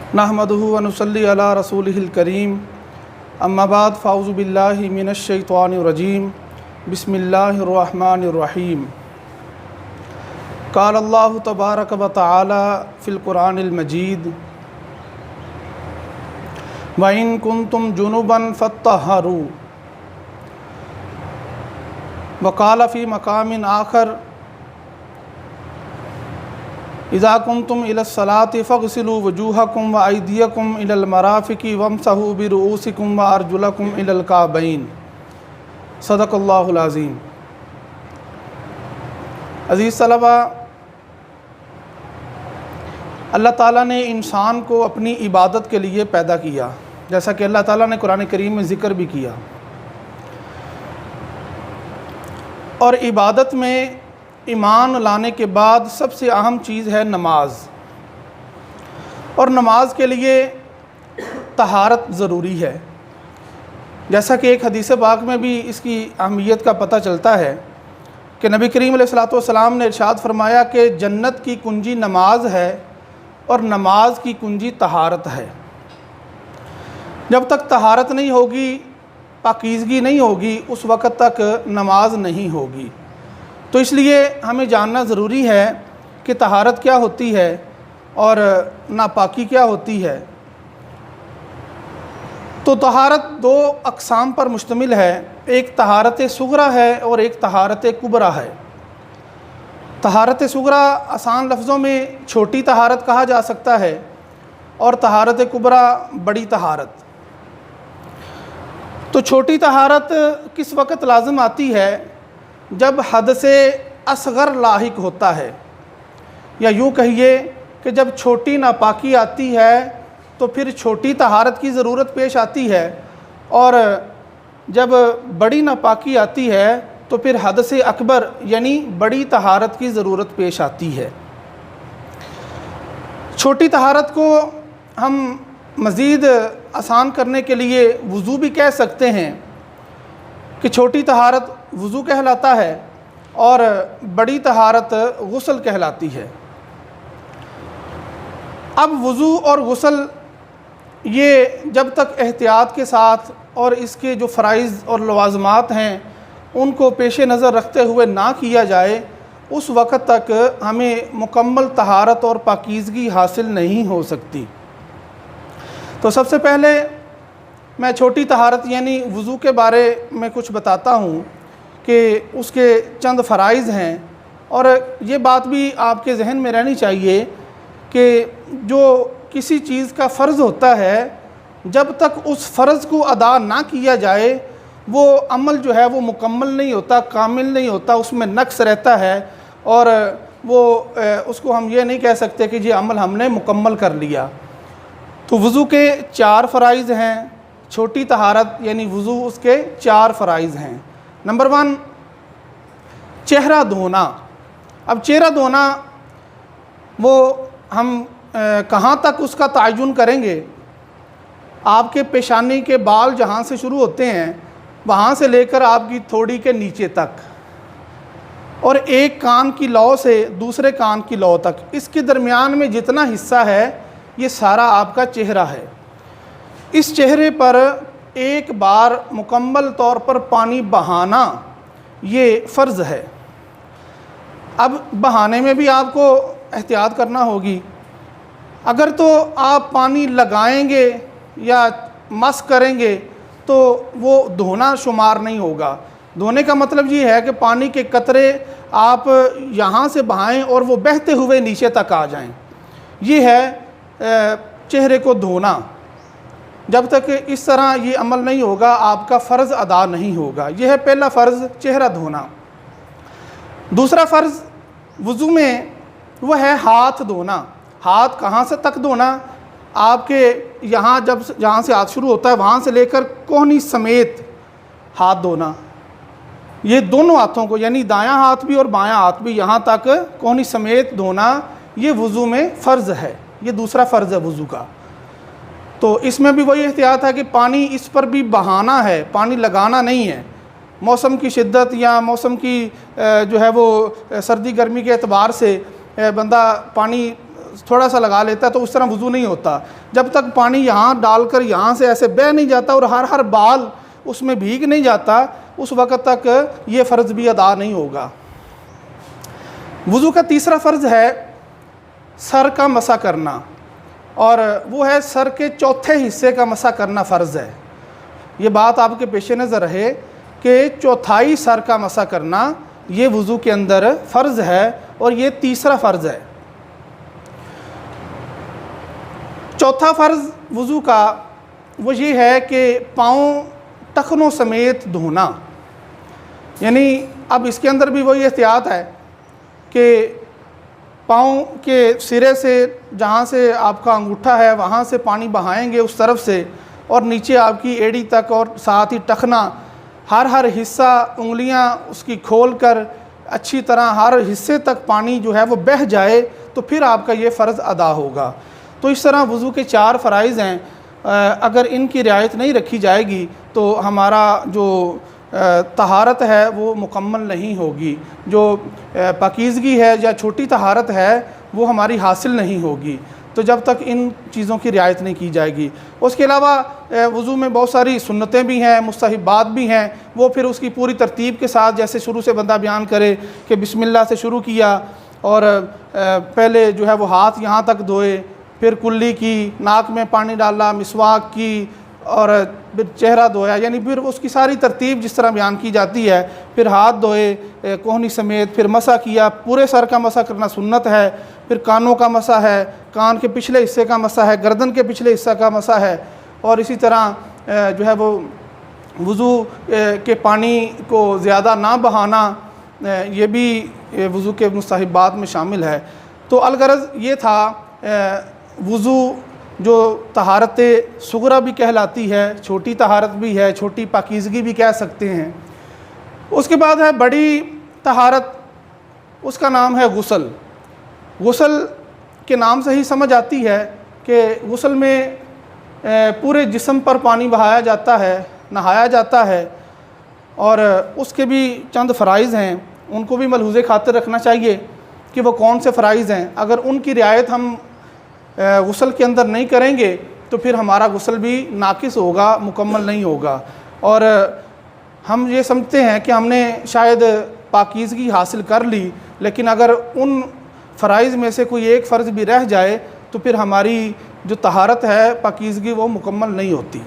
नहमदुहु व नुसल्ली अला रसूलिहिल करीम। अम्मा बाद फ़ाउज़ु बिल्लाहि मिनश शैतानिर रजीम। बिस्मिल्लाहिर रहमानिर रहीम। क़ाल अल्लाहु तबारक व तआला फ़िल क़ुरानिल मजीद व इन कुंतुम जुनुबन फ़त्तहरू व क़ाल फ़ी मक़ामिन आख़र इज़ा कुंतुम इलस्सलाति फ़ग़सिलू वजूहकुम व अयदियकुम इलल मराफ़िक़ि वम्सहू बिरुऊसिकुम व अर्जुलकुम इलल काबैन। सदक़ल्लाहुल अज़ीम। अज़ीज़ तलबा, अल्लाह ताला ने इंसान को अपनी इबादत के लिए पैदा किया, जैसा कि अल्लाह ताला ने कुरान करीम में ज़िक्र भी किया। और इबादत में ईमान लाने के बाद सबसे अहम चीज़ है नमाज। और नमाज के लिए तहारत ज़रूरी है, जैसा कि एक हदीस पाक में भी इसकी अहमियत का पता चलता है कि नबी करीम अलैहिस्सलातु वस्सलाम ने इरशाद फरमाया कि जन्नत की कुंजी नमाज है और नमाज की कुंजी तहारत है। जब तक तहारत नहीं होगी, पाकीज़गी नहीं होगी, उस वक़्त तक नमाज नहीं होगी। तो इसलिए हमें जानना ज़रूरी है कि तहारत क्या होती है और नापाकी क्या होती है। तो तहारत दो अक़साम पर मुश्तमिल है, एक तहारत सुग़रा है और एक तहारत कुबरा है। तहारत सुग़रा आसान लफ्ज़ों में छोटी तहारत कहा जा सकता है और तहारत कुबरा बड़ी तहारत। तो छोटी तहारत किस वक़्त लाज़िम आती है? जब हद से असग़र लाहिक होता है, या यूँ कहिए कि जब छोटी नापाकी आती है तो फिर छोटी तहारत की ज़रूरत पेश आती है, और जब बड़ी नापाकी आती है तो फिर हद से अकबर यानी बड़ी तहारत की ज़रूरत पेश आती है। छोटी तहारत को हम मज़ीद आसान करने के लिए वज़ू भी कह सकते हैं कि छोटी तहारत वज़ू कहलाता है और बड़ी तहारत गुस्ल कहलाती है। अब वज़ू और गुस्ल ये जब तक एहतियात के साथ और इसके जो फ़राइज़ और लवाज़मात हैं उनको पेश नज़र रखते हुए ना किया जाए, उस वक़्त तक हमें मुकम्मल तहारत और पाकीज़गी हासिल नहीं हो सकती। तो सबसे पहले मैं छोटी तहारत यानी वज़ू के बारे में कुछ बताता हूँ कि उसके चंद फ़राइज़ हैं। और ये बात भी आपके जहन में रहनी चाहिए कि जो किसी चीज़ का फ़र्ज़ होता है, जब तक उस फ़र्ज़ को अदा ना किया जाए वो अमल जो है वो मुकम्मल नहीं होता, कामिल नहीं होता, उसमें नक्स रहता है। और वो उसको हम ये नहीं कह सकते कि ये अमल हमने मुकम्मल कर लिया। तो वज़ू के 4 फ़राइज़ हैं। छोटी तहारत यानी वज़ू उसके 4 फ़राइज़ हैं। नंबर 1, चेहरा धोना। अब चेहरा धोना वो हम कहाँ तक उसका तयन करेंगे? आपके पेशानी के बाल जहाँ से शुरू होते हैं वहाँ से लेकर आपकी थोड़ी के नीचे तक, और एक कान की लौ से दूसरे कान की लौ तक, इसके दरमियान में जितना हिस्सा है ये सारा आपका चेहरा है। इस चेहरे पर एक बार मुकम्मल तौर पर पानी बहाना ये फ़र्ज़ है। अब बहाने में भी आपको एहतियात करना होगी। अगर तो आप पानी लगाएंगे या मस करेंगे तो वो धोना शुमार नहीं होगा। धोने का मतलब ये है कि पानी के कतरे आप यहाँ से बहाएं और वो बहते हुए नीचे तक आ जाएं। ये है चेहरे को धोना। जब तक इस तरह ये अमल नहीं होगा आपका फ़र्ज़ अदा नहीं होगा। यह है पहला फ़र्ज़, चेहरा धोना। दूसरा फ़र्ज़ वज़ू में वह है हाथ धोना। हाथ कहाँ से तक धोना? आपके यहाँ जहाँ से हाथ शुरू होता है वहाँ से लेकर कोहनी समेत हाथ धोना। ये दोनों हाथों को यानी दायां हाथ भी और बायां हाथ भी यहाँ तक कोहनी समेत धोना, ये वज़ू में फ़र्ज़ है। ये दूसरा फ़र्ज़ है वज़ू का। तो इसमें भी वही एहतियात है कि पानी इस पर भी बहाना है, पानी लगाना नहीं है। मौसम की शिद्दत या मौसम की जो है वो सर्दी गर्मी के एतबार से बंदा पानी थोड़ा सा लगा लेता है तो उस तरह वज़ू नहीं होता। जब तक पानी यहाँ डालकर यहाँ से ऐसे बह नहीं जाता और हर बाल उसमें भीग नहीं जाता, उस वक़्त तक ये फ़र्ज़ भी अदा नहीं होगा। वज़ू का तीसरा फ़र्ज़ है सर का मसा करना, और वो है सर के चौथे हिस्से का मसा करना फ़र्ज़ है। ये बात आपके पेश नज़र रहे कि चौथाई सर का मसा करना ये वज़ू के अंदर फ़र्ज़ है, और ये तीसरा फ़र्ज़ है। चौथा फ़र्ज़ वज़ू का वो ये है कि पाँव टखनों समेत धोना, यानी अब इसके अंदर भी वही एहतियात है कि पाँव के सिरे से जहाँ से आपका अंगूठा है वहाँ से पानी बहाएंगे उस तरफ से, और नीचे आपकी एड़ी तक, और साथ ही टखना हर हिस्सा उंगलियाँ उसकी खोल कर अच्छी तरह हर हिस्से तक पानी जो है वो बह जाए, तो फिर आपका ये फ़र्ज़ अदा होगा। तो इस तरह वज़ू के 4 फ़राइज़ हैं, अगर इनकी रियायत नहीं रखी जाएगी तो हमारा जो तहारत है वो मुकम्मल नहीं होगी, जो पाकीज़गी है या छोटी तहारत है वो हमारी हासिल नहीं होगी, तो जब तक इन चीज़ों की रियायत नहीं की जाएगी। उसके अलावा वज़ू में बहुत सारी सुन्नतें भी हैं, मुस्तहब्बात भी हैं, वो फिर उसकी पूरी तरतीब के साथ, जैसे शुरू से बंदा बयान करे कि बिस्मिल्लाह से शुरू किया और पहले जो है वो हाथ यहाँ तक धोए, फिर कुल्ली की, नाक में पानी डाला, मिसवाक की, और फिर चेहरा धोया, यानी फिर उसकी सारी तरतीब जिस तरह बयान की जाती है। फिर हाथ धोए कोहनी समेत, फिर मसा किया, पूरे सर का मसा करना सुन्नत है, फिर कानों का मसा है, कान के पिछले हिस्से का मसा है, गर्दन के पिछले हिस्से का मसा है, और इसी तरह जो है वो वज़ू के पानी को ज़्यादा ना बहाना, ये भी वज़ू के मुस्तहब्बात में शामिल है। तो अलगरज़ ये था वज़ू जो तहारत सुगरा भी कहलाती है, छोटी तहारत भी है, छोटी पाकीज़गी भी कह सकते हैं। उसके बाद है बड़ी तहारत, उसका नाम है गुस्ल। गुस्ल के नाम से ही समझ आती है कि गुस्ल में पूरे जिस्म पर पानी बहाया जाता है, नहाया जाता है, और उसके भी चंद फ़राइज़ हैं, उनको भी मलहूज़े खातिर रखना चाहिए कि वो कौन से फ़राइज़ हैं। अगर उनकी रियायत हम गुस्ल के अंदर नहीं करेंगे तो फिर हमारा गुस्ल भी नाकिस होगा, मुकम्मल नहीं होगा, और हम ये समझते हैं कि हमने शायद पाकीज़गी हासिल कर ली, लेकिन अगर उन फ़राइज़ में से कोई एक फ़र्ज़ भी रह जाए तो फिर हमारी जो तहारत है, पाकीज़गी, वो मुकम्मल नहीं होती।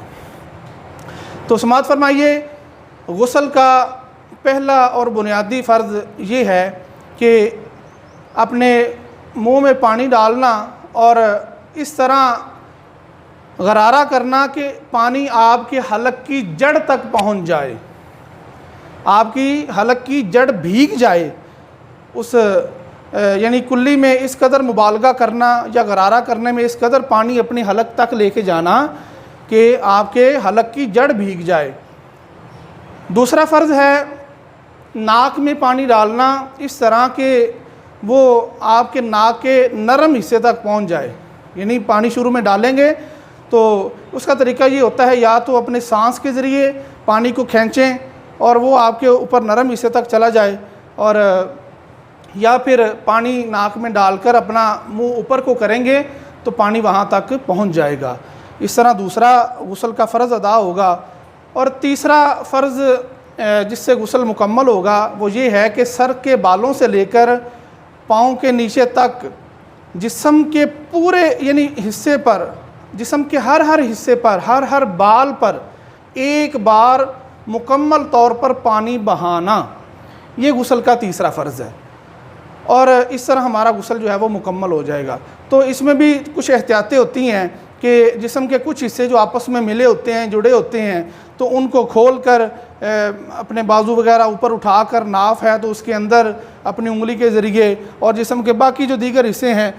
तो समाअत फरमाइए, गुस्ल का पहला और बुनियादी फ़र्ज़ ये है कि अपने मुँह में पानी डालना और इस तरह गरारा करना कि पानी आपके हलक की जड़ तक पहुंच जाए, आपकी हलक की जड़ भीग जाए। उस यानी कुल्ली में इस कदर मुबालगा करना या गरारा करने में इस कदर पानी अपनी हलक तक लेके जाना कि आपके हलक की जड़ भीग जाए। दूसरा फ़र्ज़ है नाक में पानी डालना इस तरह के वो आपके नाक के नरम हिस्से तक पहुंच जाए। यानी पानी शुरू में डालेंगे तो उसका तरीका ये होता है, या तो अपने सांस के ज़रिए पानी को खींचें और वो आपके ऊपर नरम हिस्से तक चला जाए, और या फिर पानी नाक में डालकर अपना मुंह ऊपर को करेंगे तो पानी वहाँ तक पहुँच जाएगा। इस तरह दूसरा गुस्ल का फ़र्ज़ अदा होगा। और तीसरा फ़र्ज़ जिससे गुस्ल मुकम्मल होगा वो ये है कि सर के बालों से लेकर पाँव के नीचे तक जिस्म के पूरे यानी हिस्से पर, जिस्म के हर हिस्से पर, हर बाल पर एक बार मुकम्मल तौर पर पानी बहाना, ये गुस्ल का तीसरा फ़र्ज़ है, और इस तरह हमारा गुस्ल जो है वो मुकम्मल हो जाएगा। तो इसमें भी कुछ एहतियातें होती हैं कि जिस्म के कुछ हिस्से जो आपस में मिले होते हैं, जुड़े होते हैं, तो उनको खोल कर अपने बाजू वगैरह ऊपर उठाकर, नाफ है तो उसके अंदर अपनी उंगली के ज़रिए, और जिस्म के बाकी जो दीगर हिस्से हैं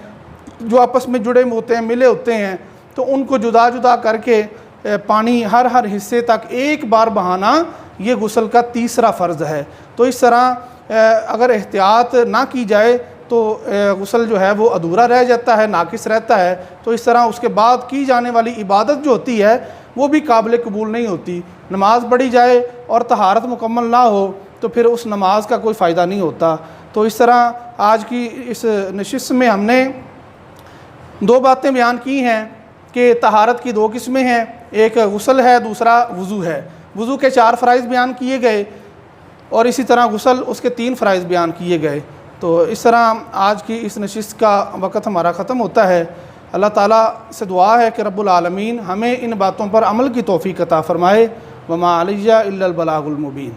जो आपस में जुड़े होते हैं, मिले होते हैं, तो उनको जुदा जुदा करके पानी हर हिस्से तक एक बार बहाना, ये गुस्ल का तीसरा फ़र्ज़ है। तो इस तरह अगर एहतियात ना की जाए तो गुस्ल जो है वो अधूरा रह जाता है, नाकिस रहता है। तो इस तरह उसके बाद की जाने वाली इबादत जो होती है वो भी काबिल कबूल नहीं होती। नमाज पढ़ी जाए और तहारत मुकम्मल ना हो तो फिर उस नमाज का कोई फ़ायदा नहीं होता। तो इस तरह आज की इस नशिस्त में हमने दो बातें बयान की हैं कि तहारत की दो किस्में हैं, एक गुस्ल है, दूसरा वज़ू है। वज़ू के 4 फ़राइज़ बयान किए गए और इसी तरह गुस्ल उसके 3 फ़राइज़ बयान किए गए। तो इस तरह आज की इस नशिस्त का वक़्त हमारा ख़त्म होता है। अल्लाह ताला से दुआ है कि रब्बुल आलमीन हमें इन बातों पर अमल की तौफ़ीक़ अता फ़रमाए। वमा अलैया इल्लल बलागुल मुबीन।